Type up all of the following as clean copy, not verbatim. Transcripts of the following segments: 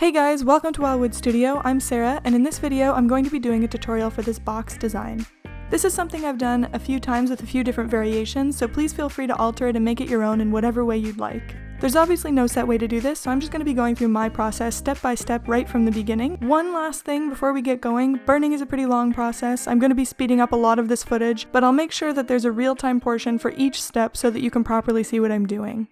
Hey guys, welcome to Wildwood Studio. I'm Sarah, and in this video I'm going to be doing a tutorial for this box design. This is something I've done a few times with a few different variations, so please feel free to alter it and make it your own in whatever way you'd like. There's obviously no set way to do this, so I'm just going to be going through my process step by step right from the beginning. One last thing before we get going, burning is a pretty long process. I'm going to be speeding up a lot of this footage, but I'll make sure that there's a real-time portion for each step so that you can properly see what I'm doing.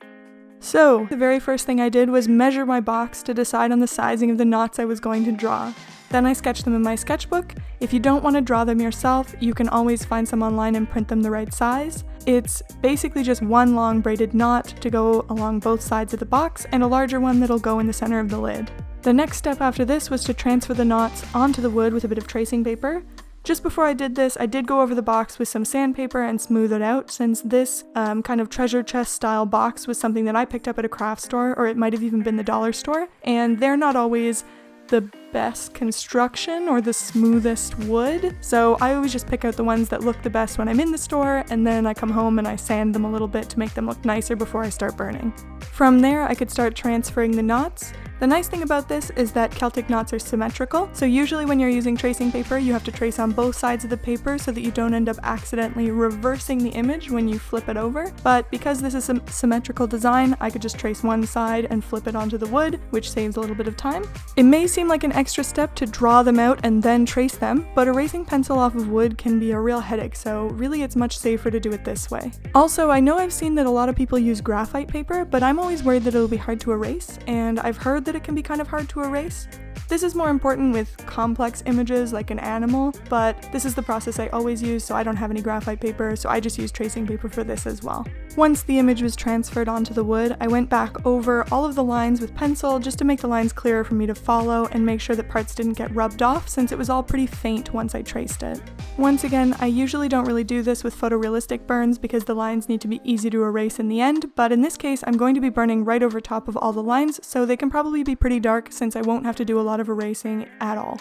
So, the very first thing I did was measure my box to decide on the sizing of the knots I was going to draw. Then I sketched them in my sketchbook. If you don't want to draw them yourself, you can always find some online and print them the right size. It's basically just one long braided knot to go along both sides of the box and a larger one that'll go in the center of the lid. The next step after this was to transfer the knots onto the wood with a bit of tracing paper. Just before I did this, I did go over the box with some sandpaper and smooth it out, since this kind of treasure chest style box was something that I picked up at a craft store, or it might have even been the dollar store, and they're not always the best construction or the smoothest wood, so I always just pick out the ones that look the best when I'm in the store, and then I come home and I sand them a little bit to make them look nicer before I start burning. From there, I could start transferring the knots. The nice thing about this is that Celtic knots are symmetrical, so usually when you're using tracing paper, you have to trace on both sides of the paper so that you don't end up accidentally reversing the image when you flip it over. But because this is a symmetrical design, I could just trace one side and flip it onto the wood, which saves a little bit of time. It may seem like an extra step to draw them out and then trace them, but erasing pencil off of wood can be a real headache, so really it's much safer to do it this way. Also, I know I've seen that a lot of people use graphite paper, but I'm always worried that it'll be hard to erase, and I've heard that it can be kind of hard to erase. This is more important with complex images like an animal, but this is the process I always use, so I don't have any graphite paper, so I just use tracing paper for this as well. Once the image was transferred onto the wood, I went back over all of the lines with pencil just to make the lines clearer for me to follow and make sure that parts didn't get rubbed off, since it was all pretty faint once I traced it. Once again, I usually don't really do this with photorealistic burns because the lines need to be easy to erase in the end, but in this case I'm going to be burning right over top of all the lines, so they can probably be pretty dark since I won't have to do a lot of erasing at all.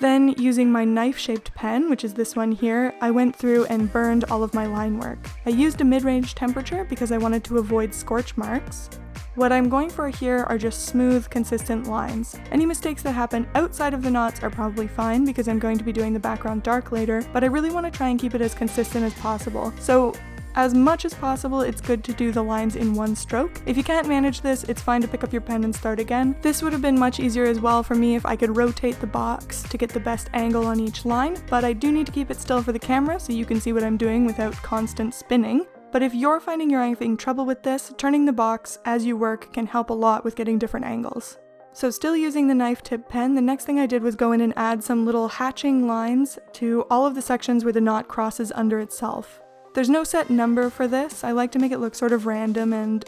Then, using my knife-shaped pen, which is this one here, I went through and burned all of my line work. I used a mid-range temperature because I wanted to avoid scorch marks. What I'm going for here are just smooth, consistent lines. Any mistakes that happen outside of the knots are probably fine because I'm going to be doing the background dark later, but I really want to try and keep it as consistent as possible. So, as much as possible, it's good to do the lines in one stroke. If you can't manage this, it's fine to pick up your pen and start again. This would have been much easier as well for me if I could rotate the box to get the best angle on each line, but I do need to keep it still for the camera so you can see what I'm doing without constant spinning. But if you're finding you're having trouble with this, turning the box as you work can help a lot with getting different angles. So still using the knife tip pen, the next thing I did was go in and add some little hatching lines to all of the sections where the knot crosses under itself. There's no set number for this. I like to make it look sort of random and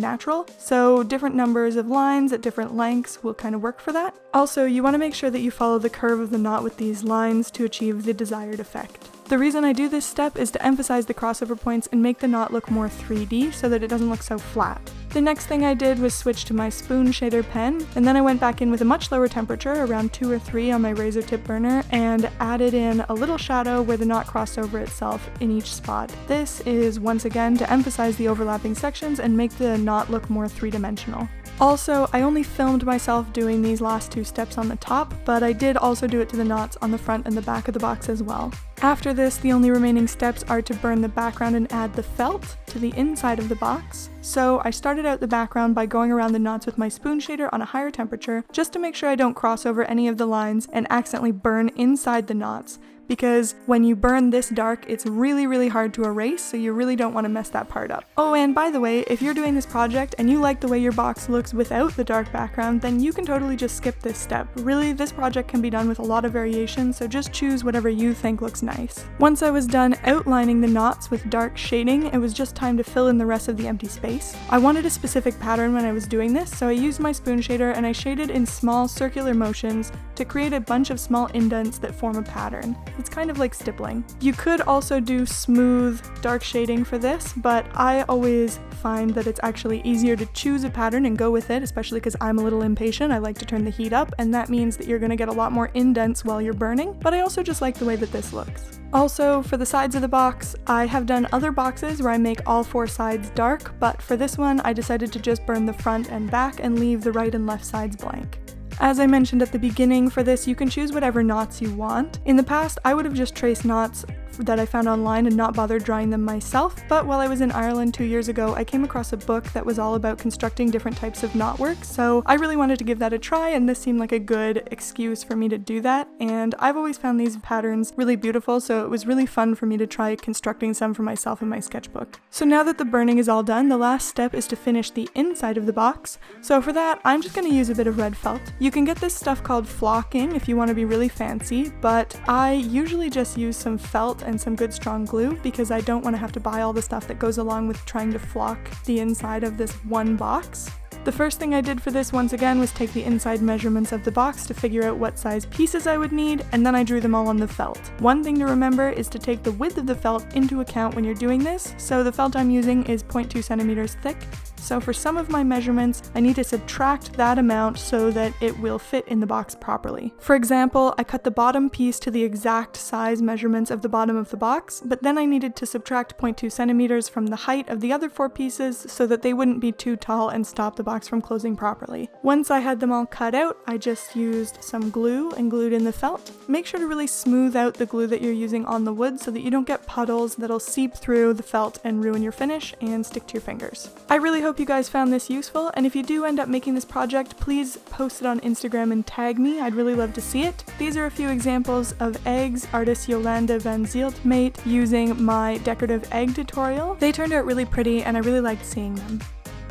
natural, so different numbers of lines at different lengths will kind of work for that. Also, you want to make sure that you follow the curve of the knot with these lines to achieve the desired effect. The reason I do this step is to emphasize the crossover points and make the knot look more 3D so that it doesn't look so flat. The next thing I did was switch to my spoon shader pen, and then I went back in with a much lower temperature, around 2 or 3 on my razor tip burner, and added in a little shadow where the knot crossed over itself in each spot. This is once again to emphasize the overlapping sections and make the knot look more three-dimensional. Also, I only filmed myself doing these last 2 steps on the top, but I did also do it to the knots on the front and the back of the box as well. After this, the only remaining steps are to burn the background and add the felt to the inside of the box. So I started out the background by going around the knots with my spoon shader on a higher temperature, just to make sure I don't cross over any of the lines and accidentally burn inside the knots, because when you burn this dark, it's really hard to erase, so you really don't want to mess that part up. Oh, and by the way, if you're doing this project and you like the way your box looks without the dark background, then you can totally just skip this step. Really, this project can be done with a lot of variations, so just choose whatever you think looks nice. Once I was done outlining the knots with dark shading, it was just time to fill in the rest of the empty space. I wanted a specific pattern when I was doing this, so I used my spoon shader and I shaded in small circular motions to create a bunch of small indents that form a pattern. It's kind of like stippling. You could also do smooth, dark shading for this, but I always find that it's actually easier to choose a pattern and go with it, especially because I'm a little impatient. I like to turn the heat up, and that means that you're going to get a lot more indents while you're burning, but I also just like the way that this looks. Also, for the sides of the box, I have done other boxes where I make all 4 sides dark, but for this one I decided to just burn the front and back and leave the right and left sides blank. As I mentioned at the beginning, for this you can choose whatever knots you want. In the past, I would have just traced knots that I found online and not bothered drawing them myself, but while I was in Ireland 2 years ago, I came across a book that was all about constructing different types of knotwork, so I really wanted to give that a try, and this seemed like a good excuse for me to do that, and I've always found these patterns really beautiful, so it was really fun for me to try constructing some for myself in my sketchbook. So now that the burning is all done, the last step is to finish the inside of the box, so for that, I'm just going to use a bit of red felt. You can get this stuff called flocking if you want to be really fancy, but I usually just use some felt and some good strong glue because I don't want to have to buy all the stuff that goes along with trying to flock the inside of this one box. The first thing I did for this once again was take the inside measurements of the box to figure out what size pieces I would need, and then I drew them all on the felt. One thing to remember is to take the width of the felt into account when you're doing this, so the felt I'm using is 0.2 centimeters thick, so for some of my measurements, I need to subtract that amount so that it will fit in the box properly. For example, I cut the bottom piece to the exact size measurements of the bottom of the box, but then I needed to subtract 0.2 centimeters from the height of the other 4 pieces so that they wouldn't be too tall and stop the box from closing properly. Once I had them all cut out, I just used some glue and glued in the felt. Make sure to really smooth out the glue that you're using on the wood so that you don't get puddles that'll seep through the felt and ruin your finish and stick to your fingers. I really hope you guys found this useful, and if you do end up making this project, please post it on Instagram and tag me. I'd really love to see it. These are a few examples of eggs artist Jolanda van Zielt made using my decorative egg tutorial. They turned out really pretty and I really liked seeing them.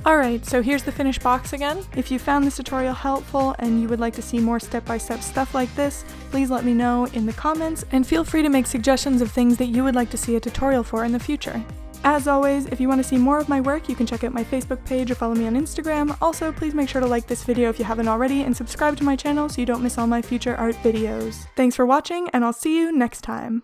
Alright, so here's the finished box again. If you found this tutorial helpful and you would like to see more step-by-step stuff like this, please let me know in the comments, and feel free to make suggestions of things that you would like to see a tutorial for in the future. As always, if you want to see more of my work, you can check out my Facebook page or follow me on Instagram. Also, please make sure to like this video if you haven't already, and subscribe to my channel so you don't miss all my future art videos. Thanks for watching, and I'll see you next time!